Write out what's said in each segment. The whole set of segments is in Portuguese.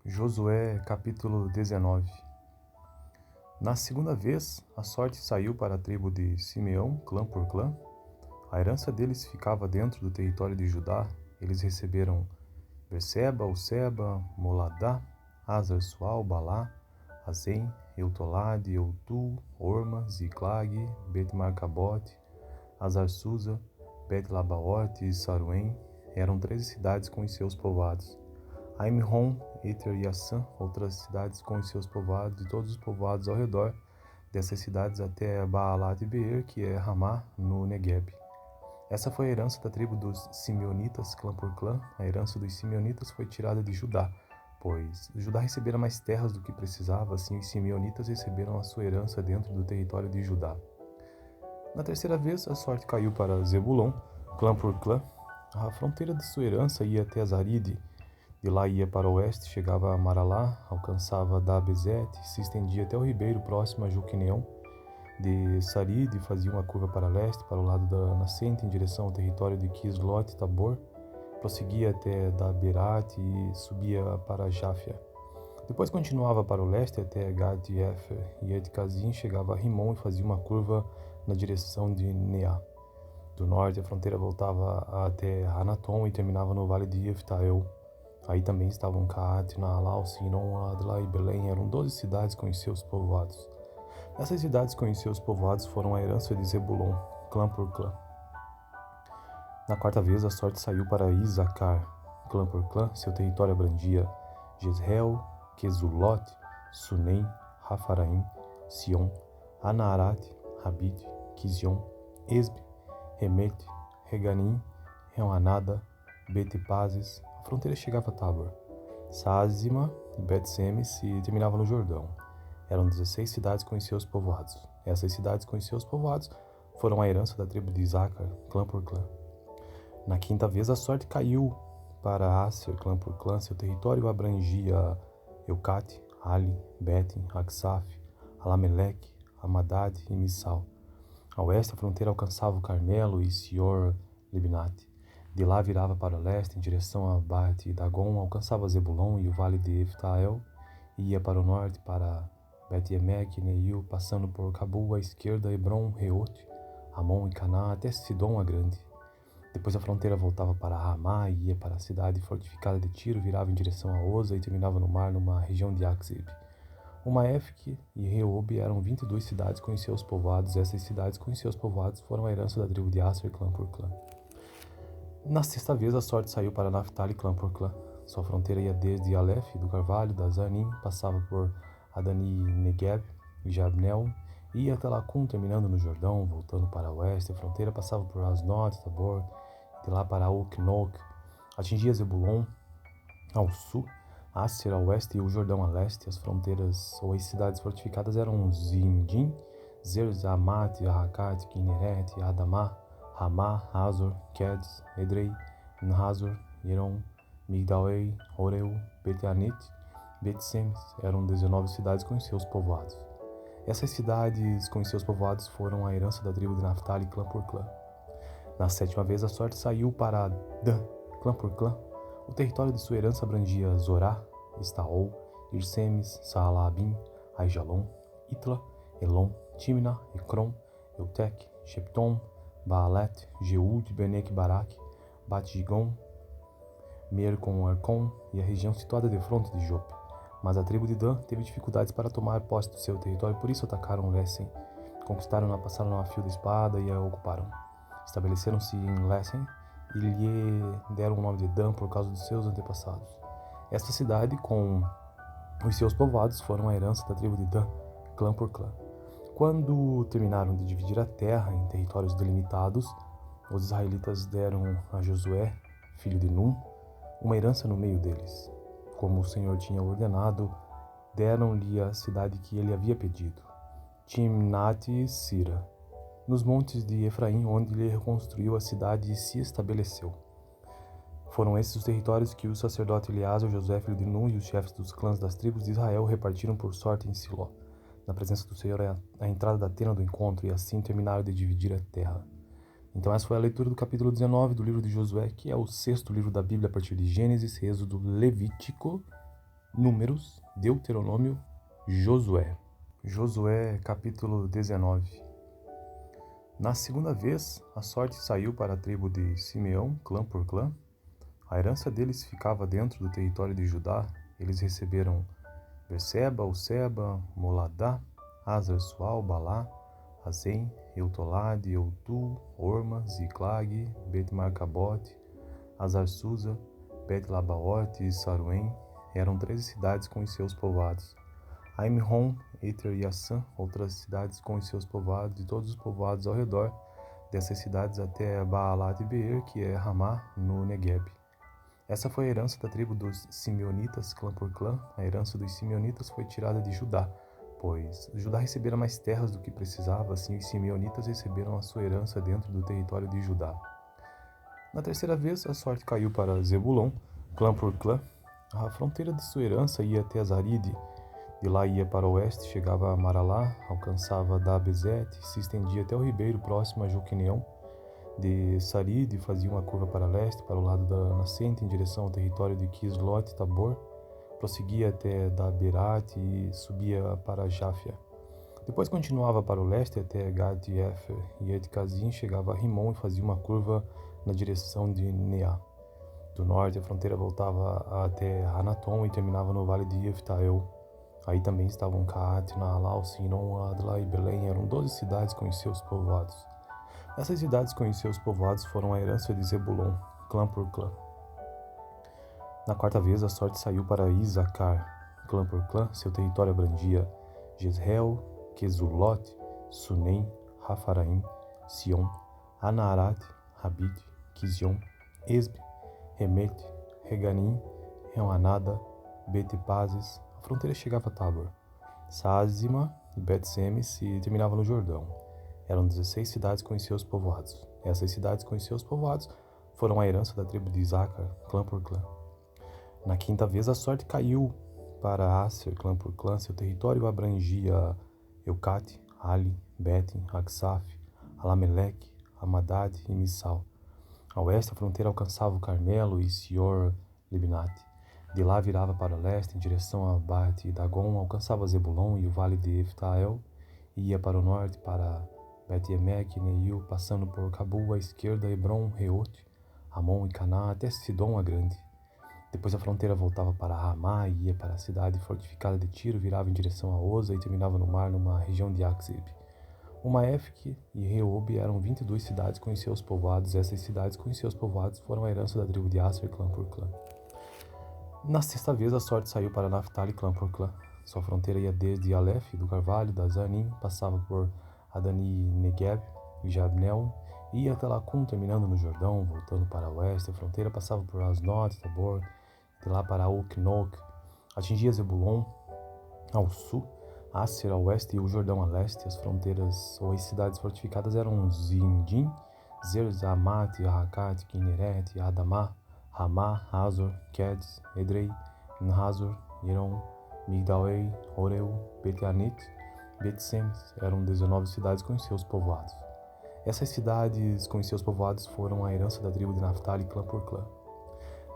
Josué capítulo 19. Na segunda vez, a sorte saiu para a tribo de Simeão, clã por clã. A herança deles ficava dentro do território de Judá. Eles receberam Berseba, Useba, Moladá, Hazar Sual, Balá, Azem, Eutolade, Eutu, Orma, Ziclag, Bet-Marcabote, Hazar-Susa, Bet-Labaote e Saruém. Eram 13 cidades com os seus povoados. Aimron, Eter e Assã, outras cidades com os seus povoados, e todos os povoados ao redor dessas cidades até Baalat e Beer, que é Ramá, no Negueb. Essa foi a herança da tribo dos Simeonitas, clã por clã. A herança dos Simeonitas foi tirada de Judá, pois Judá recebera mais terras do que precisava, assim os Simeonitas receberam a sua herança dentro do território de Judá. Na terceira vez, a sorte caiu para Zebulon, clã por clã. A fronteira de sua herança ia até Zaride. De lá ia para o oeste, chegava a Maralá, alcançava Dabezete, se estendia até o ribeiro próximo a Joquineão. De Saride fazia uma curva para leste, para o lado da nascente, em direção ao território de Quislot Tabor. Prosseguia até Daberat e subia para Jáfia. Depois continuava para o leste até Gad-Efer e Edcazim, chegava a Rimon e fazia uma curva na direção de Neá. Do norte, a fronteira voltava até Anatom e terminava no vale de Eftael. Aí também estavam Caate, Naalau, Sinon, Adla e Belém. Eram 12 cidades com os seus povoados. Essas cidades com os seus povoados foram a herança de Zebulon, clã por clã. Na quarta vez, a sorte saiu para Isacar, clã por clã. Seu território abrangia Jezreel, Quesulot, Sunem, Rafaraim, Sion, Anarat, Rabid, Kizion, Esbe, Remete, Reganim, Reanada, Betepazes. A fronteira chegava a Tabor, Sázima e Bet-Semes e terminava no Jordão. Eram 16 cidades com os seus povoados. Essas cidades com os seus povoados foram a herança da tribo de Isacar, clã por clã. Na quinta vez, a sorte caiu para Asser, clã por clã. Seu território abrangia Eucate, Ali, Betem, Aksaf, Alameleque, Amadad e Missal. A oeste, a fronteira alcançava o Carmelo e Sior-Libnat. De lá virava para o leste, em direção a Bat e Dagon, alcançava Zebulon e o vale de Eftael, e ia para o norte, para Bet-Emek e Neil, passando por Cabul à esquerda, Hebron, Reote, Amon e Caná, até Sidom a Grande. Depois a fronteira voltava para Ramá e ia para a cidade fortificada de Tiro, virava em direção a Oza e terminava no mar, numa região de Aksib. Maefque e Reob eram 22 cidades com os seus povoados. Essas cidades com os seus povoados foram a herança da tribo de Asser, clã por clã. Na sexta vez, a sorte saiu para Naphtali, clã por clã. Sua fronteira ia desde Aleph, do Carvalho, da Zanim, passava por Adani Negeb e Jabnel, ia até Lacum, terminando no Jordão, voltando para o oeste. A fronteira passava por Asnot, Tabor, de lá para Oknok, atingia Zebulon ao sul, Asser ao oeste e o Jordão a leste. As fronteiras ou as cidades fortificadas eram Zindim, Zerzamat, Arracat, Kineret, Adamá, Ramá, Hazor, Kedes, Edrei, Nhazor, Yeron, Migdalei, Oreu, Bet-Anit, Bet-Semes. Eram 19 cidades com seus povoados. Essas cidades com seus povoados foram a herança da tribo de Naphtali, clã por clã. Na sétima vez, a sorte saiu para Dan, clã por clã. O território de sua herança abrangia Zorá, Estaol, Irsemes, Saalabim, Aijalon, Itla, Elon, Timna, Ecrom, Eutec, Shepton, Baalet, Jeúd, Benek Barak, Bat-Gigon, Mer com Arcon e a região situada de fronte de Jope. Mas a tribo de Dan teve dificuldades para tomar posse do seu território, por isso atacaram Lesen, conquistaram-na, passaram a fio da espada e a ocuparam. Estabeleceram-se em Lesen e lhe deram o nome de Dan por causa dos seus antepassados. Esta cidade, com os seus povoados, foram a herança da tribo de Dan, clã por clã. Quando terminaram de dividir a terra em territórios delimitados, os israelitas deram a Josué, filho de Num, uma herança no meio deles. Como o Senhor tinha ordenado, deram-lhe a cidade que ele havia pedido, Timnat-Sira, nos montes de Efraim, onde ele reconstruiu a cidade e se estabeleceu. Foram esses os territórios que o sacerdote Eleazar, Josué, filho de Nun, e os chefes dos clãs das tribos de Israel repartiram por sorte em Siló, na presença do Senhor, à entrada da tenda do encontro, e assim terminaram de dividir a terra. Então essa foi a leitura do capítulo 19 do livro de Josué, que é o sexto livro da Bíblia a partir de Gênesis, Êxodo, Levítico Números, Deuteronômio, Josué. Josué, capítulo 19. Na segunda vez, a sorte saiu para a tribo de Simeão, clã por clã. A herança deles ficava dentro do território de Judá. Eles receberam Berseba, Useba, Moladá, Hazar-Sual, Balá, Azem, Eutolade, Eutul, Orma, Ziclag, Bet-Marcabote, Hazar-Susa, Bet-Labaote e Saruém. Eram 13 cidades com os seus povoados. Aimron, Eter e Assã, outras cidades com os seus povoados, e todos os povoados ao redor dessas cidades até Baalat e Beer, que é Ramá, no Negueb. Essa foi a herança da tribo dos Simeonitas, clã por clã. A herança dos Simeonitas foi tirada de Judá, pois Judá recebera mais terras do que precisava, assim os Simeonitas receberam a sua herança dentro do território de Judá. Na terceira vez, a sorte caiu para Zebulon, clã por clã. A fronteira de sua herança ia até Zaride, de lá ia para o oeste, chegava a Maralá, alcançava Dabezete, se estendia até o ribeiro próximo a Joqueneão. De Saride fazia uma curva para leste, para o lado da nascente, em direção ao território de Quislot Tabor, prosseguia até Daberat e subia para Jáfia. Depois continuava para o leste até Gad-Efer e Etkazim, chegava a Rimon e fazia uma curva na direção de Neá. Do norte, a fronteira voltava até Anatom e terminava no vale de Eftael. Aí também estavam Caat, Naalau, Sinon, Adla e Belém. Eram 12 cidades com os seus povoados. Essas cidades com os seus povoados foram a herança de Zebulon, clã por clã. Na quarta vez, a sorte saiu para Isacar, clã por clã. Seu território abrangia Jezreel, Quesulot, Sunem, Rafaraim, Sion, Anarat, Rabit, Kizion, Esbe, Remet, Reganim, Remanada, Bet-Pazes. A fronteira chegava a Tabor, Sazima e Bet-Semes e terminava no Jordão. Eram 16 cidades com os seus povoados. Essas cidades com os seus povoados foram a herança da tribo de Isacar, clã por clã. Na quinta vez, a sorte caiu para Aser, clã por clã. Seu território abrangia Eucate, Ali, Betem, Aksaf, Alamelec, Hamadad e Missal. A oeste, a fronteira alcançava o Carmelo e Sior-Libnat. De lá virava para o leste, em direção a Bat e Dagon, alcançava Zebulon e o vale de Eftael, e ia para o norte, para Bet-Emek e Neil, passando por Cabul à esquerda, Hebron, Reote, Amon e Caná, até Sidom a Grande. Depois a fronteira voltava para Ramá e ia para a cidade fortificada de Tiro, virava em direção a Oza e terminava no mar, numa região de Aksib. Uma Efque e Reob eram 22 cidades com os seus povoados. Essas cidades com os seus povoados foram a herança da tribo de Aser, clã por clã. Na sexta vez, a sorte saiu para Naphtali, clã por clã. Sua fronteira ia desde Aleph, do Carvalho, da Zanim, passava por Adani Negeb e Jabnel, e ia até Lacum, terminando no Jordão, voltando para o oeste. A fronteira passava por Asnot, Tabor, de lá para Uknok, atingia Zebulon ao sul, Aser ao oeste e o Jordão a leste. As fronteiras ou as cidades fortificadas eram Zindim, Zerzamat, Arracat, Kineret, Adamá, Ramá, Hazor, Kedes, Edrei, Nhazor, Iron, Migdalei, Oreu, Bet-Anit, Bet-Semes. Eram 19 cidades com os seus povoados. Essas cidades com os seus povoados foram a herança da tribo de Naphtali, clã por clã.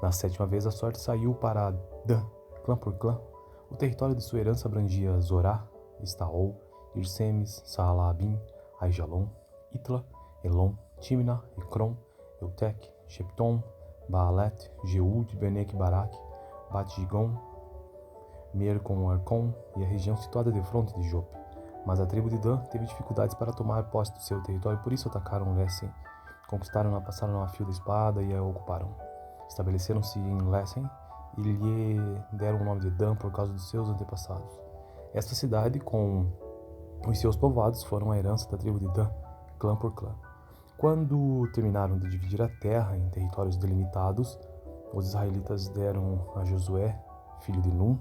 Na sétima vez, a sorte saiu para Dan, clã por clã. O território de sua herança abrangia Zorá, Estaol, Irsemes, Saalabim, Aijalon, Itla, Elon, Timna, Ekron, Eutec, Shepton, Baalet, Jeúd, Benek Barak, Bat-Gigon, Mer com Arcon e a região situada de fronte de Jope. Mas a tribo de Dan teve dificuldades para tomar posse do seu território, por isso atacaram Lessem, conquistaram-na, passaram a fio da espada e a ocuparam. Estabeleceram-se em Lessem e lhe deram o nome de Dan por causa dos seus antepassados. Esta cidade, com os seus povoados, foram a herança da tribo de Dan, clã por clã. Quando terminaram de dividir a terra em territórios delimitados, os israelitas deram a Josué, filho de Num,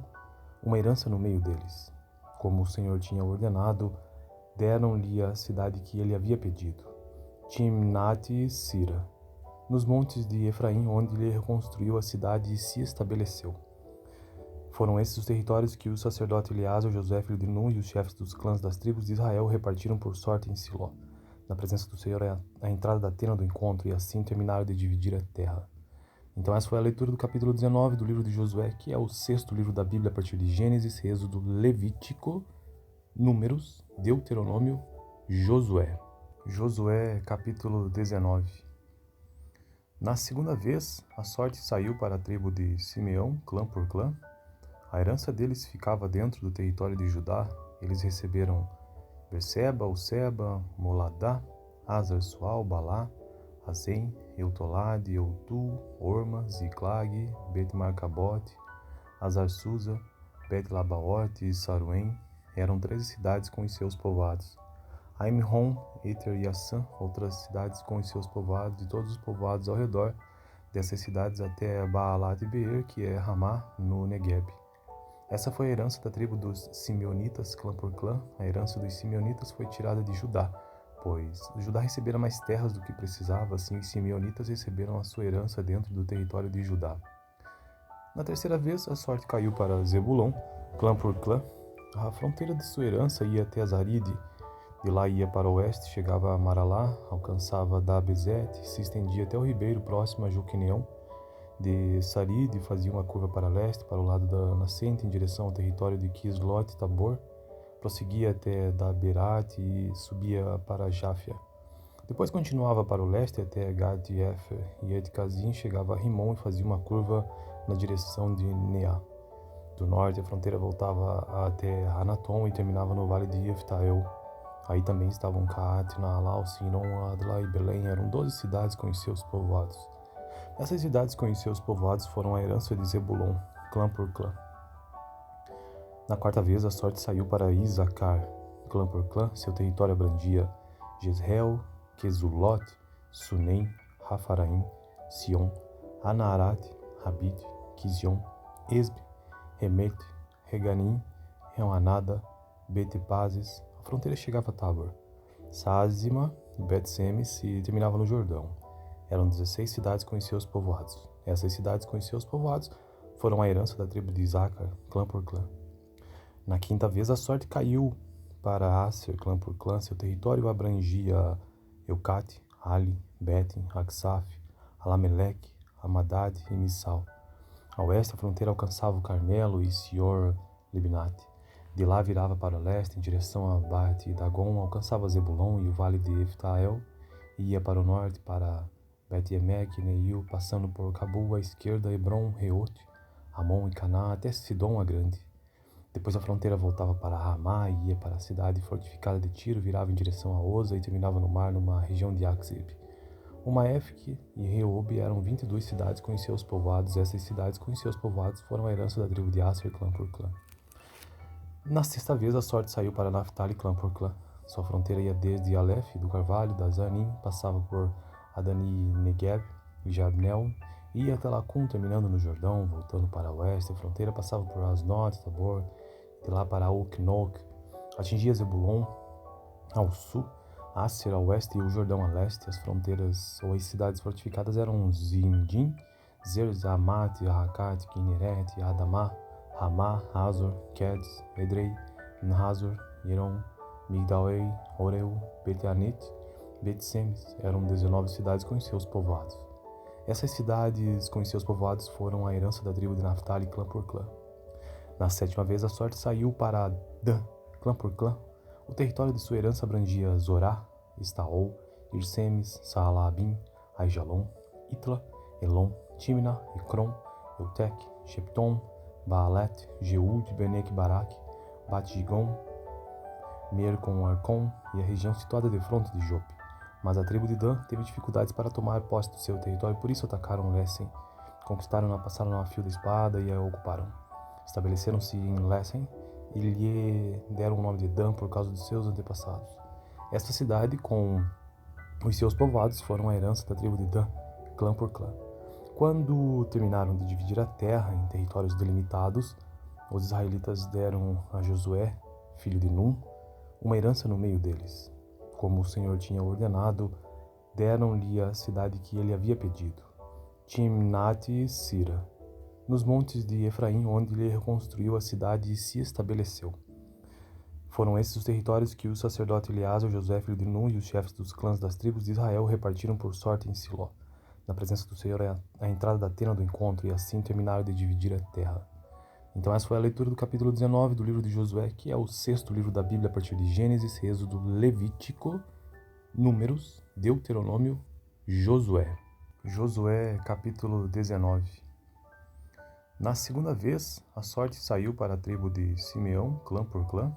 uma herança no meio deles. Como o Senhor tinha ordenado, deram-lhe a cidade que ele havia pedido, Timnat-Sira, nos montes de Efraim, onde ele reconstruiu a cidade e se estabeleceu. Foram esses os territórios que o sacerdote Eleazar, Josué, filho de Nun, e os chefes dos clãs das tribos de Israel repartiram por sorte em Siló, na presença do Senhor, à entrada da tenda do encontro, e assim terminaram de dividir a terra. Então essa foi a leitura do capítulo 19 do livro de Josué, que é o sexto livro da Bíblia a partir de Gênesis, Êxodo, Levítico, Números, Deuteronômio, Josué. Josué, capítulo 19. Na segunda vez, a sorte saiu para a tribo de Simeão, clã por clã. A herança deles ficava dentro do território de Judá. Eles receberam Berseba, Useba, Moladá, Hazar Sual, Balá, Azem, Eutolade, Eutu, Orma, Ziclag, Bet-Marcabote, Hazar-Susa, Bet-Labaote e Saruém. Eram 13 cidades com os seus povoados. Aimron, Eter e Assã, outras cidades com os seus povoados, e todos os povoados ao redor dessas cidades até Baalat e Beer, que é Ramá, no Negueb. Essa foi a herança da tribo dos Simeonitas, clã por clã. A herança dos Simeonitas foi tirada de Judá, pois Judá recebera mais terras do que precisava, assim os Simeonitas receberam a sua herança dentro do território de Judá. Na terceira vez, a sorte caiu para Zebulon, clã por clã. A fronteira de sua herança ia até Azaride, de lá ia para o oeste, chegava a Maralá, alcançava Dabezete, se estendia até o ribeiro próximo a Joqueneão. De Saride fazia uma curva para leste, para o lado da nascente, em direção ao território de Quislot Tabor, prosseguia até Daberat e subia para Jáfia. Depois continuava para o leste até Gad-Efer e Edcazim, chegava a Rimon e fazia uma curva na direção de Neá. Do norte, a fronteira voltava até Anatom e terminava no vale de Eftael. Aí também estavam Caat, Naalau, Sinon, Adla e Belém. Eram 12 cidades com os seus povoados. Essas cidades com os seus povoados foram a herança de Zebulon, clã por clã. Na quarta vez, a sorte saiu para Isacar, clã por clã. Seu território abrangia Jezreel, Quesulot, Sunem, Rafaraim, Sion, Anarat, Rabid, Kizion, Esbe, Remet, Reganim, Remanada, Betepazes. A fronteira chegava a Tabor, Sazima e Bet-Semes e terminava no Jordão. Eram 16 cidades com os seus povoados. Essas cidades com os seus povoados foram a herança da tribo de Isacar, clã por clã. Na quinta vez, a sorte caiu para Aser, clã por clã. Seu território abrangia Eucate, Ali, Betem, Aksaf, Alameleque, Amadad e Missal. A oeste, a fronteira alcançava o Carmelo e Sior Libnat. De lá virava para o leste, em direção a Bat e Dagon, alcançava Zebulon e o vale de Eftael, e ia para o norte, para Bet-Emek e Neil, passando por Cabul à esquerda, Hebron, Reote, Amon e Caná, até Sidom a Grande. Depois a fronteira voltava para Ramá e ia para a cidade fortificada de Tiro, virava em direção a Oza e terminava no mar, numa região de Aksib. Uma Efque e Reobe eram 22 cidades com os seus povoados. Essas cidades com os seus povoados foram a herança da tribo de Aser, clã por clã. Na sexta vez, a sorte saiu para Naphtali, clã por clã. Sua fronteira ia desde Aleph, do Carvalho, da Zanim, passava por Adani Negev e Jabnel, ia até Lacum, terminando no Jordão, voltando para o oeste. A fronteira passava por Asnot, Tabor, de lá para Uknok, atingia Zebulon ao sul, Aser ao oeste e o Jordão a leste. As fronteiras ou as cidades fortificadas eram Zindim, Zerzamat, Rakat, Kineret, Adamá, Ramá, Hazor, Kedes, Edrei, Nahazor, Iron, Migdalei, Oreu, Bet-Anit, Bet-Semes. Eram 19 cidades com seus povoados. Essas cidades com seus povoados foram a herança da tribo de Naphtali, clã por clã. Na sétima vez, a sorte saiu para Dan, clã por clã. O território de sua herança abrangia Zorá, Estaol, Irsemes, Saalabim, Aijalon, Itla, Elon, Timna, Ecrom, Eutec, Shepton, Baalet, Jeúd, Benek Barak, Bat-Gigon, Mer com Arcon e a região situada de fronte de Jope. Mas a tribo de Dan teve dificuldades para tomar posse do seu território, por isso atacaram Lessem, conquistaram-na, passaram a fio da espada e a ocuparam. Estabeleceram-se em Lessem e lhe deram o nome de Dan por causa dos seus antepassados. Esta cidade, com os seus povoados, foram a herança da tribo de Dan, clã por clã. Quando terminaram de dividir a terra em territórios delimitados, os israelitas deram a Josué, filho de Num, uma herança no meio deles. Como o Senhor tinha ordenado, deram-lhe a cidade que ele havia pedido, Timnat-Sira, nos montes de Efraim, onde ele reconstruiu a cidade e se estabeleceu. Foram esses os territórios que o sacerdote Eleazar, Josué, filho de Nun, e os chefes dos clãs das tribos de Israel repartiram por sorte em Siló. na presença do Senhor é a entrada da tenda do encontro, e assim terminaram de dividir a terra. Então essa foi a leitura do capítulo 19 do livro de Josué, que é o sexto livro da Bíblia a partir de Gênesis, Êxodo, Levítico, Números, Deuteronômio, Josué. Josué capítulo 19. Na segunda vez, a sorte saiu para a tribo de Simeão, clã por clã.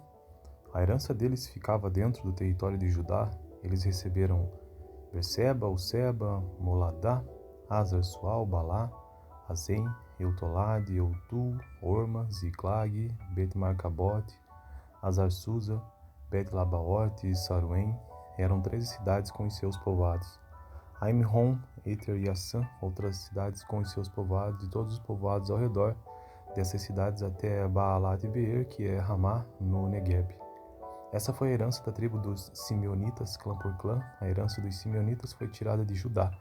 A herança deles ficava dentro do território de Judá. Eles receberam Berseba, Useba, Moladá, Hazar-Sual, Balá, Azem, Eutolade, Eutu, Orma, Ziclag, Bet-Marcabote, Hazar-Susa, Bet-Labaote e Saruém. Eram 13 cidades com os seus povoados. Aimron, Eter e Assã, outras cidades com os seus povoados, e todos os povoados ao redor dessas cidades até Baalat e Beer, que é Ramá, no Negueb. Essa foi a herança da tribo dos Simeonitas, clã por clã. A herança dos Simeonitas foi tirada de Judá,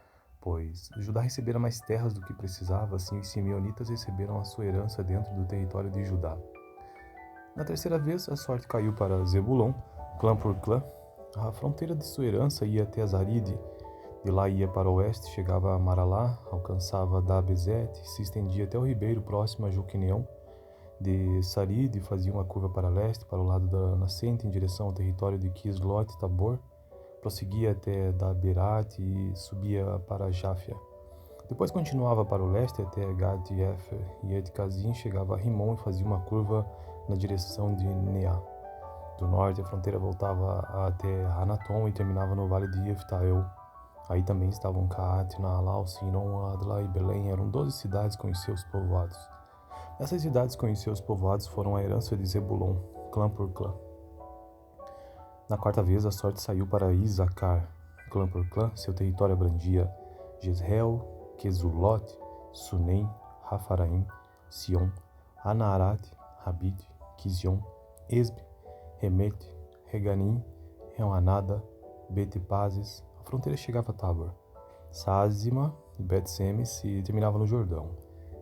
pois Judá recebera mais terras do que precisava, assim os Simeonitas receberam a sua herança dentro do território de Judá. Na terceira vez, a sorte caiu para Zebulon, clã por clã. A fronteira de sua herança ia até Zaride, de lá ia para o oeste, chegava a Maralá, alcançava Dabezete, se estendia até o ribeiro próximo a Joquineão. De Saride fazia uma curva para leste, para o lado da nascente, em direção ao território de Quislot-Tabor, prosseguia até Daberat e subia para Jáfia. Depois continuava para o leste até Gad-Efer e Edcazim, chegava a Rimon e fazia uma curva na direção de Neá. Do norte, a fronteira voltava até Anatom e terminava no vale de Eftael. Aí também estavam Caate, Naalau, Sinon, Adla e Belém. Eram 12 cidades com os seus povoados. Essas cidades com os seus povoados foram a herança de Zebulon, clã por clã. Na quarta vez, a sorte saiu para Isacar, clã por clã. Seu território abrangia Jezreel, Quesulot, Sunem, Rafaraim, Sion, Anarat, Rabid, Kizion, Esbe, Remete, Reganim, Reanada, Bet-Pazes. A fronteira chegava a Tabor, Sázima e Bet-Semes e terminava no Jordão.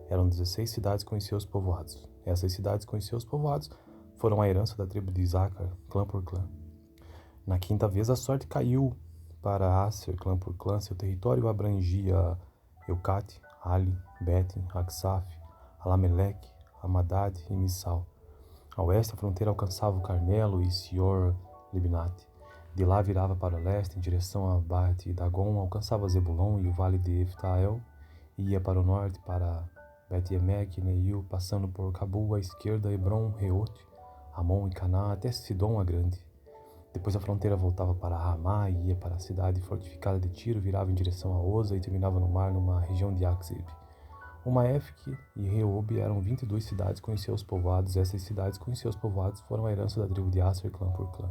Eram 16 cidades com os seus povoados. Essas cidades com os seus povoados foram a herança da tribo de Isacar, clã por clã. Na quinta vez, a sorte caiu para Aser, clã por clã. Seu território abrangia Eucate, Ali, Betem, Aksaf, Alameleque, Amadad e Missal. A oeste, a fronteira alcançava o Carmelo e Sior Libnate. De lá virava para o leste, em direção a Bat e Dagon, alcançava Zebulon e o vale de Eftael, e ia para o norte, para Bet-Emek e Neil, passando por Cabul à esquerda, Hebron, Reote, Amon e Caná, até Sidom a Grande. Depois a fronteira voltava para Ramá e ia para a cidade fortificada de Tiro, virava em direção a Oza e terminava no mar, numa região de Aksib. Maefque e Reob eram 22 cidades com os seus povoados. Essas cidades com os seus povoados foram a herança da tribo de Aser, clã por clã.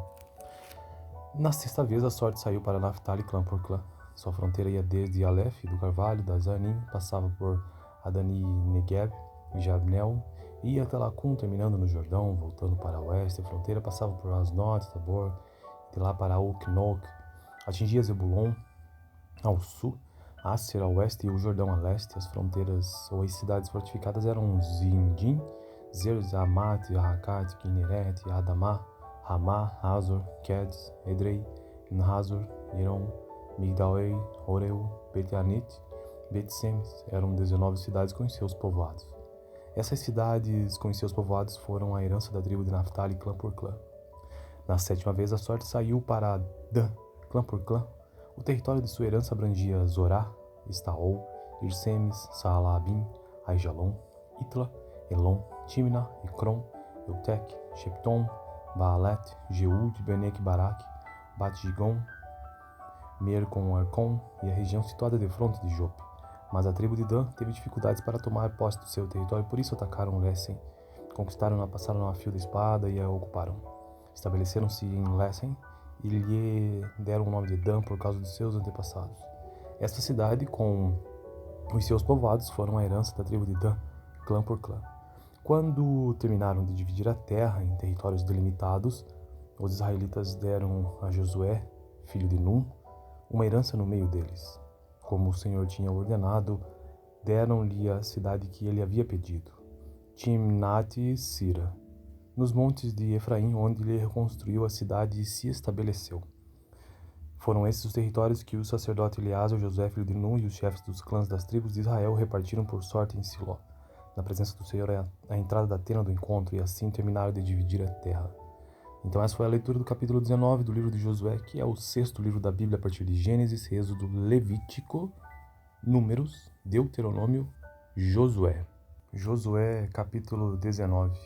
Na sexta vez, a sorte saiu para Naftali, clã por clã. Sua fronteira ia desde Aleph, do Carvalho, da Zanim, passava por Adani Negev e Jabnel, ia até Lacum, terminando no Jordão, voltando para o oeste. A fronteira passava por Asnot, Tabor, de lá para Uknok, atingia Zebulon ao sul, Aser ao oeste e o Jordão a leste. As fronteiras ou as cidades fortificadas eram Zindim, Zerzamat, Rakat, Kineret, Adamá, Ramá, Hazor, Kedes, Edrei, Nahazor, Iron, Migdalei, Oreu, Bet-Anit, Bet-Semes. Eram 19 cidades com seus povoados. Essas cidades com seus povoados foram a herança da tribo de Naftali, clã por clã. Na sétima vez, a sorte saiu para Dan, clã por clã. O território de sua herança abrangia Zorá, Estaol, Irsemes, Saalabim, Aijalon, Itla, Elon, Timna, Ecrom, Eutec, Shepton, Baalet, Jeúd, Benek Barak, Bat-Gigon, Mer com Arcon e a região situada de fronte de Jope. Mas a tribo de Dan teve dificuldades para tomar posse do seu território, por isso atacaram Lessem, conquistaram-na, passaram a fio da espada e a ocuparam. Estabeleceram-se em Lessem e lhe deram o nome de Dan por causa dos seus antepassados. Esta cidade, com os seus povoados, foram a herança da tribo de Dan, clã por clã. Quando terminaram de dividir a terra em territórios delimitados, os israelitas deram a Josué, filho de Num, uma herança no meio deles. Como o Senhor tinha ordenado, deram-lhe a cidade que ele havia pedido, Timnat-Sira, nos montes de Efraim, onde ele reconstruiu a cidade e se estabeleceu. Foram esses os territórios que o sacerdote Eleazar, Josué, filho de Nun, e os chefes dos clãs das tribos de Israel repartiram por sorte em Siló. Na presença do Senhor é a entrada da tenda do encontro, e assim terminaram de dividir a terra. Então essa foi a leitura do capítulo 19 do livro de Josué, que é o sexto livro da Bíblia a partir de Gênesis, Êxodo, Levítico, Números, Deuteronômio, Josué. Josué, capítulo 19.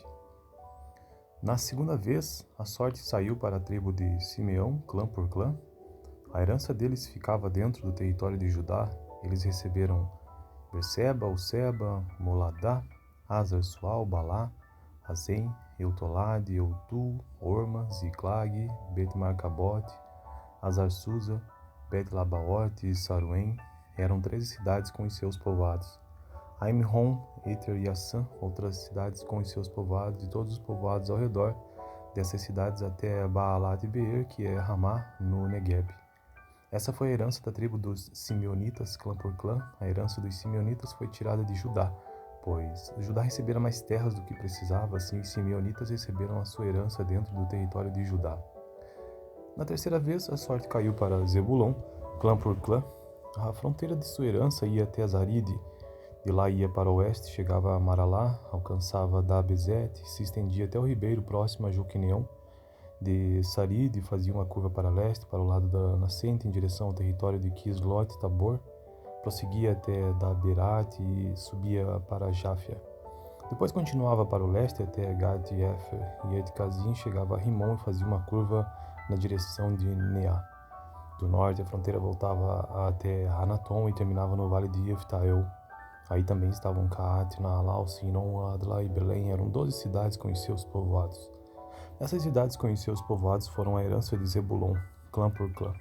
Na segunda vez, a sorte saiu para a tribo de Simeão, clã por clã. A herança deles ficava dentro do território de Judá. Eles receberam Berseba, Useba, Moladá, Hazar Sual, Balá, Azem, Eutolade, Eutu, Orma, Ziclag, Bet-Marcabote, Hazar-Susa, Bet-Labaote e Saruém. Eram 13 cidades com os seus povoados. Aimron, Eter e Assã, outras cidades com os seus povoados, e todos os povoados ao redor dessas cidades até Baalat e Beer, que é Ramá, no Negueb. Essa foi a herança da tribo dos Simeonitas, clã por clã. A herança dos Simeonitas foi tirada de Judá, pois Judá recebera mais terras do que precisava, assim os Simeonitas receberam a sua herança dentro do território de Judá. Na terceira vez, a sorte caiu para Zebulon, clã por clã. A fronteira de sua herança ia até Azaride. De lá ia para o oeste, chegava a Maralá, alcançava Dabezete, se estendia até o ribeiro próximo a Joquineão. De Saride fazia uma curva para leste, para o lado da nascente, em direção ao território de Quislot-Tabor. Prosseguia até Daberat e subia para Jáfia. Depois continuava para o leste até Gad-Efer e Etkazim, chegava a Rimon e fazia uma curva na direção de Neá. Do norte, a fronteira voltava até Anatom e terminava no vale de Eftael. Aí também estavam Caate, Naalau, Sinon, Adla e Belém. Eram 12 cidades com os seus povoados. Essas cidades com os seus povoados foram a herança de Zebulon, clã por clã.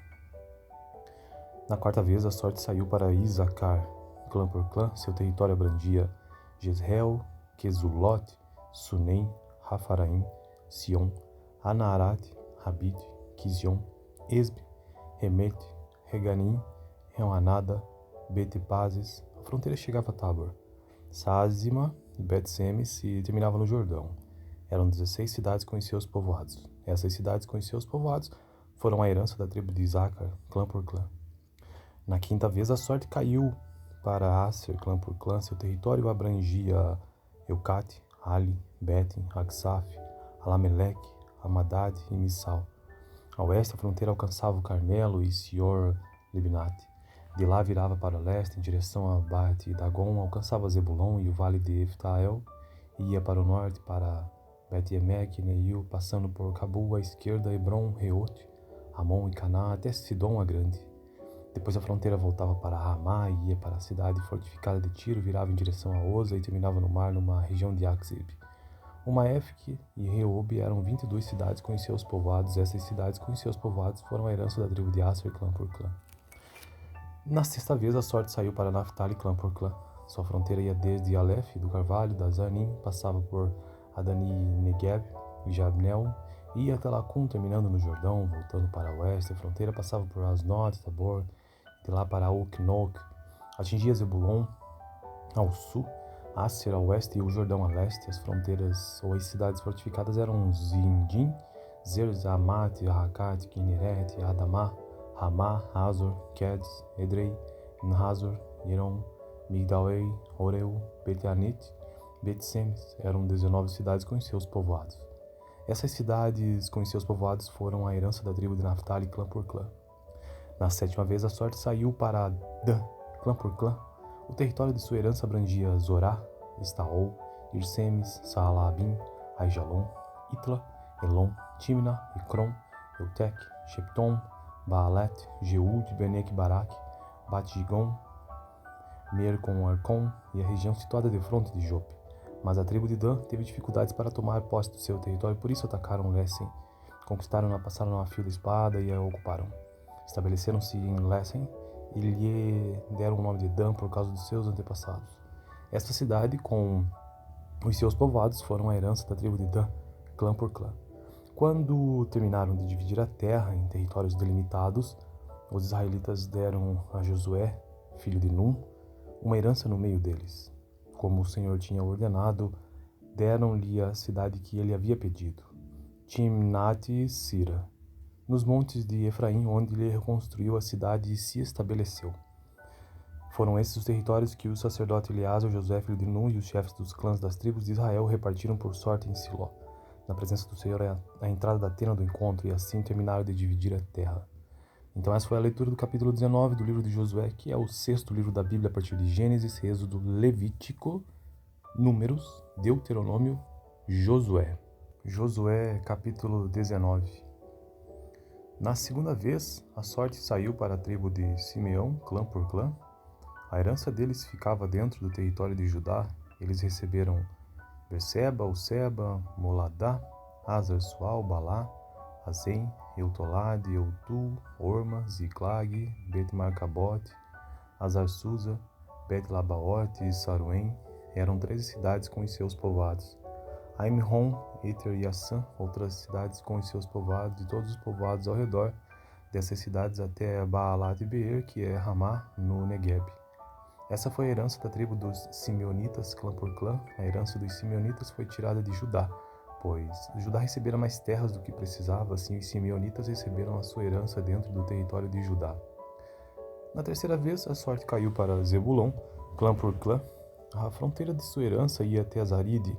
Na quarta vez, a sorte saiu para Isacar, clã por clã. Seu território abrangia Jezreel, Quesulot, Sunem, Rafaraim, Sion, Anarat, Rabid, Kizion, Esbe, Remete, Reganim, Reanada, Betepazes. A fronteira chegava a Tabor, Sázima e Bet-Semes e terminava no Jordão. Eram 16 cidades com os seus povoados. Essas cidades com os seus povoados foram a herança da tribo de Isacar, clã por clã. Na quinta vez, a sorte caiu para Aser, clã por clã. Seu território abrangia Eucate, Ali, Betem, Agsaf, Alameleque, Amadad e Missal. A oeste, a fronteira alcançava o Carmelo e Sior-Libnate. De lá virava para leste, em direção a Bat e Dagon, alcançava Zebulon e o vale de Eftael, e ia para o norte, para Bet-Emek e Neil, passando por Cabul à esquerda, Hebron, Reote, Amon e Caná, até Sidom a Grande. Depois a fronteira voltava para Ramá e ia para a cidade fortificada de Tiro, virava em direção a Oza e terminava no mar, numa região de Aksib. Maefque e Reobe eram 22 cidades com os seus povoados. Essas cidades com os seus povoados foram a herança da tribo de Aser, clã por clã. Na sexta vez, a sorte saiu para Naftali, clã por clã. Sua fronteira ia desde Aleph, do Carvalho, da Zanim, passava por Adani Negeb e Jabnel, ia até Lacum, terminando no Jordão, voltando para o oeste. A fronteira passava por Asnot, Tabor, de lá para Uknok, atingia Zebulon ao sul, Asser ao oeste e o Jordão a leste. As fronteiras ou as cidades fortificadas eram Zindim, Zerzamat, Rakat, Kineret, Adamá, Ramá, Hazor, Kedes, Edrei, Nhazor, Yerom, Migdalei, Oreu, Bet-Anit, Bet-Semes. Eram 19 cidades com seus povoados. Essas cidades com seus povoados foram a herança da tribo de Naftali, clã por clã. Na sétima vez, a sorte saiu para Dan, clã por clã. O território de sua herança abrangia Zorá, Estaol, Irsemes, Saalabim, Aijalon, Itla, Elon, Timna, Ekron, Eutec, Shepton, Baalet, Jeúd, Benek Barak, Bat-Gigon, Mercom, Arcon e a região situada de fronte de Jope. Mas a tribo de Dan teve dificuldades para tomar posse do seu território, por isso atacaram Lessem, conquistaram-na, passaram a fio da espada e a ocuparam. Estabeleceram-se em Lessem e lhe deram o nome de Dan por causa dos seus antepassados. Esta cidade, com os seus povoados, foram a herança da tribo de Dan, clã por clã. Quando terminaram de dividir a terra em territórios delimitados, os israelitas deram a Josué, filho de Nun, uma herança no meio deles. Como o Senhor tinha ordenado, deram-lhe a cidade que ele havia pedido, Timnat-Sira. nos montes de Efraim, onde ele reconstruiu a cidade e se estabeleceu. Foram esses os territórios que o sacerdote Eleazar, Josué, filho de Nun, e os chefes dos clãs das tribos de Israel repartiram por sorte em Siló, na presença do Senhor, à entrada da tenda do encontro, e assim terminaram de dividir a terra. Então essa foi a leitura do capítulo 19 do livro de Josué, que é o sexto livro da Bíblia a partir de Gênesis, Êxodo, Levítico, Números, Deuteronômio, Josué. Josué, capítulo 19. Na segunda vez, a sorte saiu para a tribo de Simeão, clã por clã. A herança deles ficava dentro do território de Judá. Eles receberam Berseba, Useba, Moladá, Hazar Sual, Balá, Azem, Eutolade, Eutu, Orma, Ziclag, Bet-Marcabote, Hazar-Susa, Bet-Labaote e Saruém. Eram 13 cidades com os seus povoados. Aimron, Eter e Assã, outras cidades com os seus povoados, e todos os povoados ao redor dessas cidades até Baalat e Beer, que é Ramá, no Negueb. Essa foi a herança da tribo dos Simeonitas, clã por clã. A herança dos Simeonitas foi tirada de Judá, pois Judá recebera mais terras do que precisava, assim os Simeonitas receberam a sua herança dentro do território de Judá. Na terceira vez, a sorte caiu para Zebulon, clã por clã. A fronteira de sua herança ia até Azaride,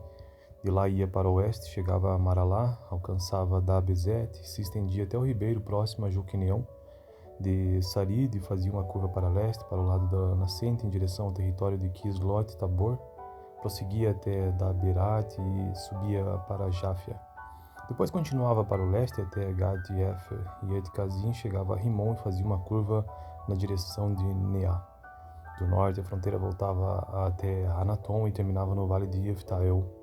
de lá ia para o oeste, chegava a Maralá, alcançava Dabezete, se estendia até o ribeiro próximo a Joquineão. De Saride fazia uma curva para leste, para o lado da nascente, em direção ao território de Quislot Tabor, prosseguia até Daberat e subia para Jáfia. Depois continuava para o leste até Gad-Efer e Et-Kazim, chegava a Rimon e fazia uma curva na direção de Neá. Do norte, a fronteira voltava até Anatom e terminava no vale de Eftael.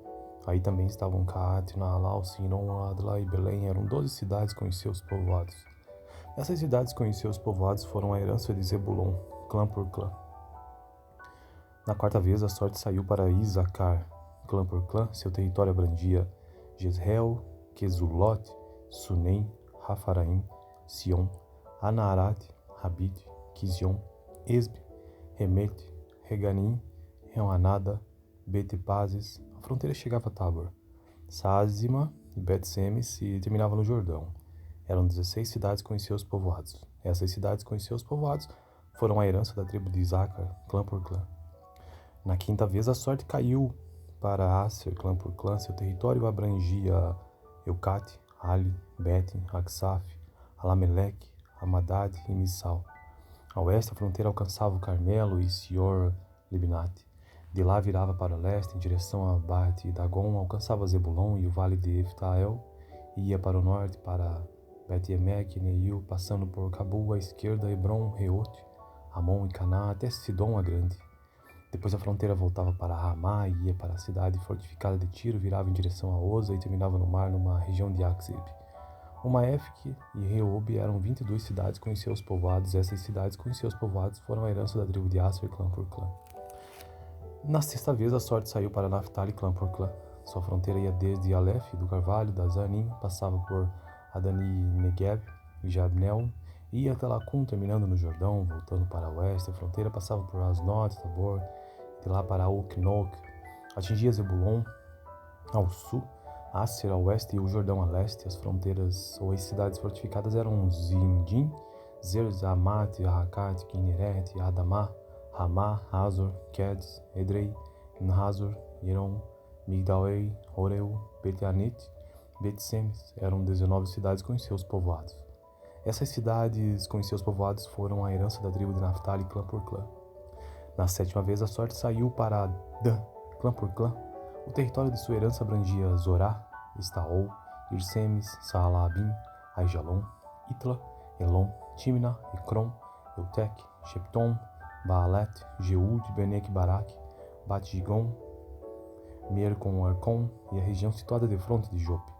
Aí também estavam Caate, Nahalal, Sinon, Adla e Belém. Eram 12 cidades com os seus povoados. Essas cidades com os seus povoados foram a herança de Zebulon, clã por clã. Na quarta vez, a sorte saiu para Isacar, clã por clã. Seu território abrangia Jezreel, Quesulot, Sunem, Rafaraim, Sion, Anarat, Rabid, Kizion, Esbe, Remete, Reganim, Reanada, Betepazes. A fronteira chegava a Tabor, Sázima e Bet-Semes e terminava no Jordão. Eram 16 cidades com os seus povoados. Essas cidades com os seus povoados foram a herança da tribo de Isacar, clã por clã. Na quinta vez, a sorte caiu para Aser, clã por clã. Seu território abrangia Eucate, Ali, Betem, Aksaf, Alameleque, Hamadad e Missal. A oeste, a fronteira alcançava o Carmelo e Sior Libnat. De lá virava para leste, em direção a Bat e Dagon, alcançava Zebulon e o vale de Eftael, e ia para o norte, para Bet-Emek e Neil, passando por Cabul à esquerda, Hebron, Reote, Amon e Caná, até Sidom a Grande. Depois a fronteira voltava para Ramá e ia para a cidade fortificada de Tiro, virava em direção a Oza e terminava no mar, numa região de Aksib. Uma Efque e Reobe eram 22 cidades com os seus povoados. Essas cidades com os seus povoados foram a herança da tribo de Aser, clã por clã. Na sexta vez, a sorte saiu para Naphtali, clã por clã. Sua fronteira ia desde Aleph, do Carvalho, da Zanim, passava por Adani Negeb e Jabnel, e ia até Lacum, terminando no Jordão, voltando para o oeste. A fronteira passava por Asnot, Tabor, de lá para Uknok, atingia Zebulon ao sul, Aser ao oeste e o Jordão a leste. As fronteiras ou as cidades fortificadas eram Zindim, Zerzamat, Rakat, Kineret, Adamá, Ramá, Hazor, Kedes, Edrei, Nhazor, Yeron, Migdalei, Oreu, Bet-Anit, Bet-Semes. Eram 19 cidades com seus povoados. Essas cidades com seus povoados foram a herança da tribo de Naphtali, clã por clã. Na sétima vez, a sorte saiu para Dan, clã por clã. O território de sua herança abrangia Zorá, Estaol, Irsemes, Saalabim, Aijalon, Itla, Elon, Timna, Ekron, Eutec, Shepton, Baalet, Jeúd, Benek Barak, Bat-Gigon, Mercom, Arcon e a região situada de fronte de Jope.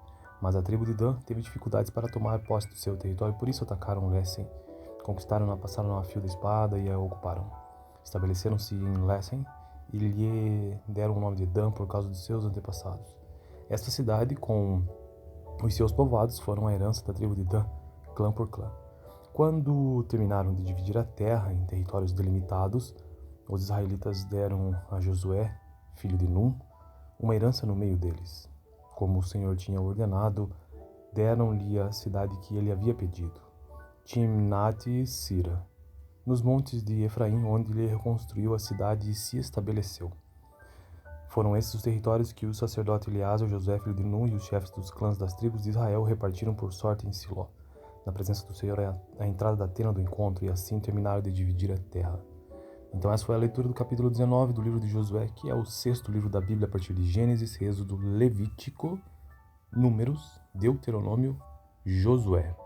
Mas a tribo de Dan teve dificuldades para tomar posse do seu território, por isso atacaram Lessem, conquistaram-na, passaram a fio da espada e a ocuparam. Estabeleceram-se em Lessem e lhe deram o nome de Dan por causa dos seus antepassados. Esta cidade, com os seus povoados, foram a herança da tribo de Dan, clã por clã. Quando terminaram de dividir a terra em territórios delimitados, os israelitas deram a Josué, filho de Num, uma herança no meio deles. Como o Senhor tinha ordenado, deram-lhe a cidade que ele havia pedido, Timnate e Sira, nos montes de Efraim, onde ele reconstruiu a cidade e se estabeleceu. Foram esses os territórios que o sacerdote Eleazar, Josué, filho de Nun, e os chefes dos clãs das tribos de Israel repartiram por sorte em Siló, na presença do Senhor, à entrada da tenda do encontro, e assim terminaram de dividir a terra. Então essa foi a leitura do capítulo 19 do livro de Josué, que é o 6º livro da Bíblia a partir de Gênesis, Êxodo, Levítico, Números, Deuteronômio, Josué.